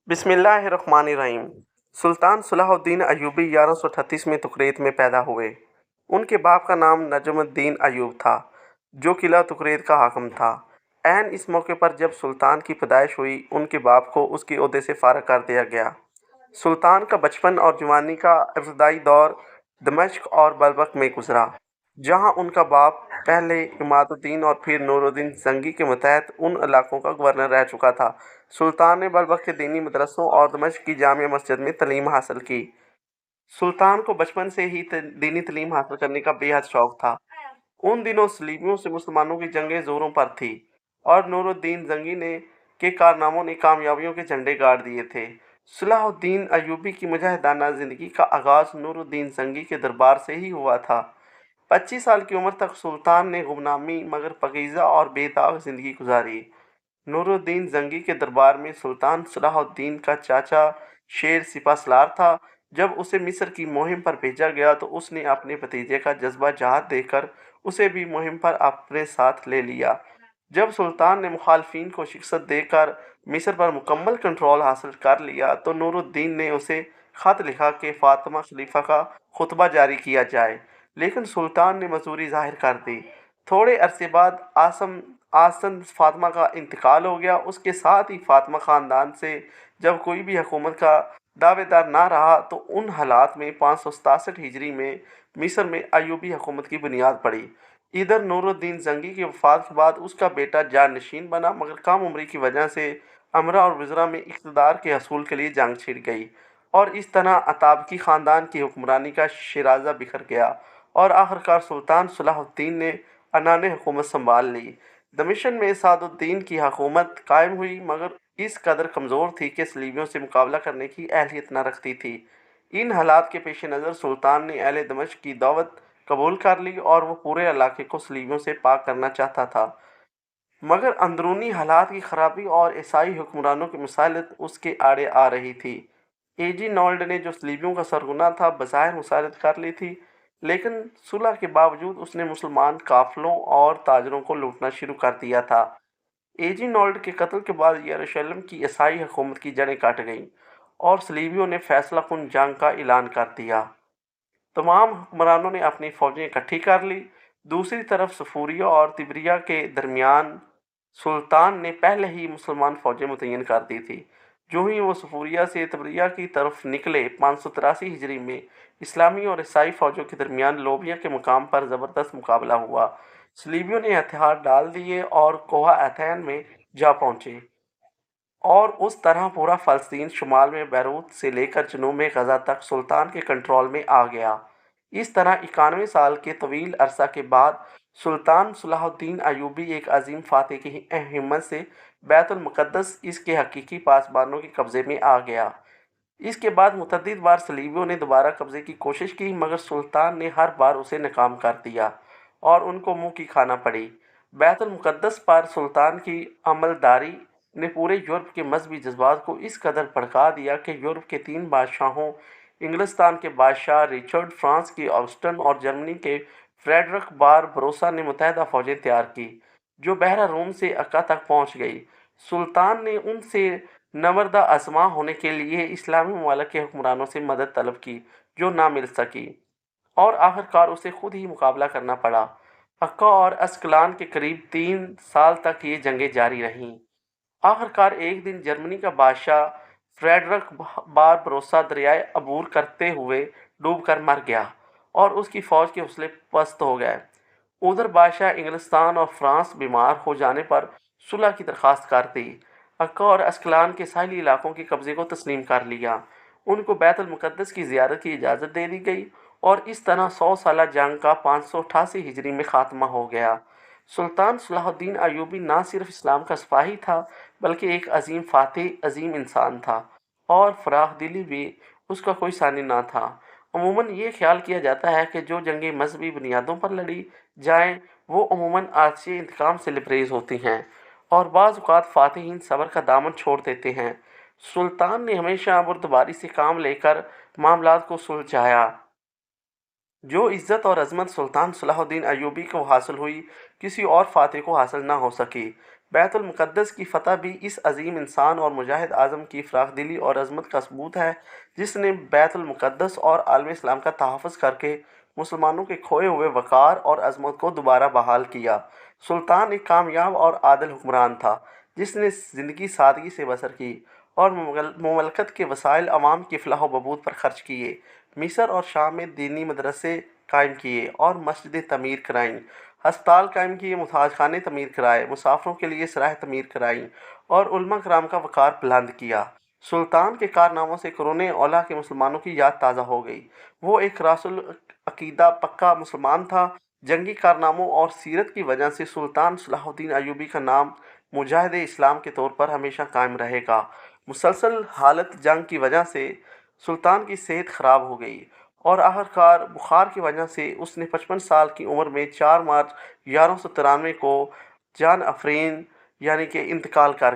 बिस्मिल्लाहिर्रहमानिर्रहीम। सुल्तान सलाहुद्दीन अय्यूबी 1138 में तुकरेत में पैदा हुए। उनके बाप का नाम नजमुद्दीन अय्यूब था, जो किला तुकरेत का हाकिम था। ऐन इस मौके पर जब सुल्तान की पैदाइश हुई, उनके बाप को उसके ओहदे से फारग कर दिया गया। सुल्तान का बचपन और जवानी का इब्तदाई दौर दमिश्क और बलबक में गुजरा, जहाँ उनका बाप पहले इमादुद्दीन और फिर नूरुद्दीन ज़ंगी के मतहत उन इलाकों का गवर्नर रह चुका था। सुल्तान ने बलबक के दीनी मदरसों और दमिश्क की जामिया मस्जिद में तालीम हासिल की। सुल्तान को बचपन से ही दीनी तालीम हासिल करने का बेहद शौक था। उन दिनों सलीबियों से मुसलमानों की जंगें जोरों पर थी और नूरुद्दीन ज़ंगी ने के कारनामों ने कामयाबियों के झंडे गाड़ दिए थे। सलाहुद्दीन अय्यूबी की मुजाहिदाना ज़िंदगी का आगाज़ नूरुद्दीन ज़ंगी के दरबार से ही हुआ था। 25 साल की उम्र तक सुल्तान ने गुमनामी मगर पकीज़ा और बेदाग ज़िंदगी गुजारी। नूरुद्दीन ज़ंगी के दरबार में सुल्तान सलाहुद्दीन का चाचा शेर सिपहसालार था। जब उसे मिस्र की मुहिम पर भेजा गया तो उसने अपने भतीजे का जज्बा जहाद देखकर उसे भी मुहिम पर अपने साथ ले लिया। जब सुल्तान ने मुखालफिन को शिकस्त देकर मिस्र पर मुकम्मल कंट्रोल हासिल कर लिया तो नूरुद्दीन ने उसे ख़त लिखा कि फ़ातिमा खलीफा का खुतबा जारी किया जाए, लेकिन सुल्तान ने मंजूरी ज़ाहिर कर दी। थोड़े अरसे बाद आसन फ़ातिमा का इंतकाल हो गया। उसके साथ ही फ़ातिमा ख़ानदान से जब कोई भी हुकूमत का दावेदार ना रहा तो उन हालात में 567 हिजरी में मिस्र में अय्यूबी हुकूमत की बुनियाद पड़ी। इधर नूरुद्दीन ज़ंगी की वफ़ात के बाद उसका बेटा जाननशीन बना, मगर कम उम्री की वजह से अमरा और वज़रा में इक़्तिदार के हसूल के लिए जंग छिड़ गई और इस तरह अताबकी ख़ानदान की हुक्मरानी का शिराज़ा बिखर गया और आखिरकार सुल्तान सलाहुद्दीन ने अनाने हुकूमत संभाल ली। दमिश्क में सादुद्दीन की हुकूमत कायम हुई, मगर इस कदर कमज़ोर थी कि सलीबियों से मुकाबला करने की अहलियत न रखती थी। इन हालात के पेश नज़र सुल्तान ने अहले दमिश्क की दावत कबूल कर ली और वो पूरे इलाके को सलीबियों से पाक करना चाहता था, मगर अंदरूनी हालात की खराबी और ईसाई हुक्मरानों की मुसालत उसके आड़े आ रही थी। एजीनोल्ड ने जो सलीबियों का सरगना था बज़ाहिर मुसालत कर ली थी, लेकिन सुलह के बावजूद उसने मुसलमान काफिलों और ताजरों को लूटना शुरू कर दिया था। एजीनोल्ड के कत्ल के बाद यरूशलेम की ईसाई हुकूमत की जड़ें कट गईं और सलीबियों ने फैसला कुन जंग का ऐलान कर दिया। तमाम हुक्मरानों ने अपनी फ़ौजें इकट्ठी कर ली। दूसरी तरफ सफूरिया और तिब्रिया के दरमियान सुल्तान ने पहले ही मुसलमान फ़ौजें मुतय्यन कर दी थी। जो ही वो सफूरिया से तिब्रिया की तरफ निकले, 583 हिजरी में इस्लामी और ईसाई फ़ौजों के दरमियान लोबिया के मुकाम पर ज़बरदस्त मुकाबला हुआ। सलीबियों ने हथियार डाल दिए और कोहा एथेन में जा पहुँचे और उस तरह पूरा फ़लस्तीन शुमाल में बैरूत से लेकर जनूब में गज़ा तक सुल्तान के कंट्रोल में आ गया। इस तरह 91 साल के तवील अरसा के बाद सुल्तान सलाहुद्दीन अय्यूबी एक अजीम फ़ातह की हिम्मत से बैतुल मुक़द्दस इसके हकीकी पासबानों के कब्ज़े में आ गया। इसके बाद मुतअद्दिद बार सलीबियों ने दोबारा कब्ज़े की कोशिश की, मगर सुल्तान ने हर बार उसे नाकाम कर दिया और उनको मुंह की खाना पड़ी। बैतुल मुक़द्दस पर सुल्तान की अमलदारी ने पूरे यूरोप के मजहबी जज्बात को इस कदर भड़का दिया कि यूरोप के 3 बादशाहों, इंग्लिस्तान के बादशाह रिचर्ड, फ्रांस की ऑगस्टन और जर्मनी के फ्रेडरिक बारबरोसा ने मुतहदा फ़ौजें तैयार की, जो बहरा रूम से अक्का तक पहुँच गई। सुल्तान ने उनसे नवरदा आज़मा होने के लिए इस्लामी ममालिक के हुक्मरानों से मदद तलब की, जो ना मिल सकी और आखिरकार उसे खुद ही मुकाबला करना पड़ा। अक्का और अस्कलान के करीब 3 साल तक ये जंगें जारी रहीं। आखिरकार एक दिन जर्मनी का बादशाह फ्रेडरिक बारबरोसा दरियाए अबूर करते हुए डूबकर मर गया और उसकी फ़ौज के हौसले पस्त हो गए। उधर बादशाह इंग्लिस्तान और फ्रांस बीमार हो जाने पर सुलह की दरख्वास्त कर दी। अक्का और अस्कलान के साहिली इलाकों के कब्ज़े को तस्लीम कर लिया। उनको बैतुल मुक़द्दस की ज़ियारत की इजाज़त दे दी गई और इस तरह 100 साला जंग का 588 हिजरी में ख़ात्मा हो गया। सुल्तान सलाहुद्दीन अय्यूबी ना सिर्फ इस्लाम का सिपाही था, बल्कि एक अजीम फ़ातिह, अजीम इंसान था और फराख दिली भी उसका कोई सानी ना था। अमूमन ये ख्याल किया जाता है कि जो जंगें मजहबी बुनियादों पर लड़ी जाएं वो अमूमन आरसी इंतकाम से लबरेज होती हैं और बाज़ औक़ात फ़ातिहीन सब्र का दामन छोड़ देते हैं। सुल्तान ने हमेशा बुर्दबारी से काम लेकर मामलात को सुलझाया। जो इज़्ज़त और अज़मत सुल्तान सलाहुद्दीन अय्यूबी को हासिल हुई, किसी और फ़ातिह को हासिल ना हो सकी। بیت المقدس کی فتح بھی اس عظیم انسان اور مجاہد اعظم کی فراخ دلی اور عظمت کا ثبوت ہے، جس نے بیت المقدس اور عالم اسلام کا تحفظ کر کے مسلمانوں کے کھوئے ہوئے وقار اور عظمت کو دوبارہ بحال کیا۔ سلطان ایک کامیاب اور عادل حکمران تھا، جس نے زندگی سادگی سے بسر کی اور مملکت کے وسائل عوام کی فلاح و بہبود پر خرچ کیے۔ مصر اور شام میں دینی مدرسے قائم کیے اور مسجدیں تعمیر کرائیں، ہسپتال قائم کیے، محتاج خانے تعمیر کرائے، مسافروں کے لیے سرائیں تعمیر کرائیں اور علماء کرام کا وقار بلند کیا۔ سلطان کے کارناموں سے قرون اولیٰ کے مسلمانوں کی یاد تازہ ہو گئی۔ وہ ایک راس العقیدہ پکا مسلمان تھا۔ جنگی کارناموں اور سیرت کی وجہ سے سلطان صلاح الدین ایوبی کا نام مجاہد اسلام کے طور پر ہمیشہ قائم رہے گا۔ مسلسل حالت جنگ کی وجہ سے سلطان کی صحت خراب ہو گئی اور آخرکار بخار کی وجہ سے اس نے 55 سال کی عمر میں 4 مارچ 1193 کو جان افرین یعنی کہ انتقال کر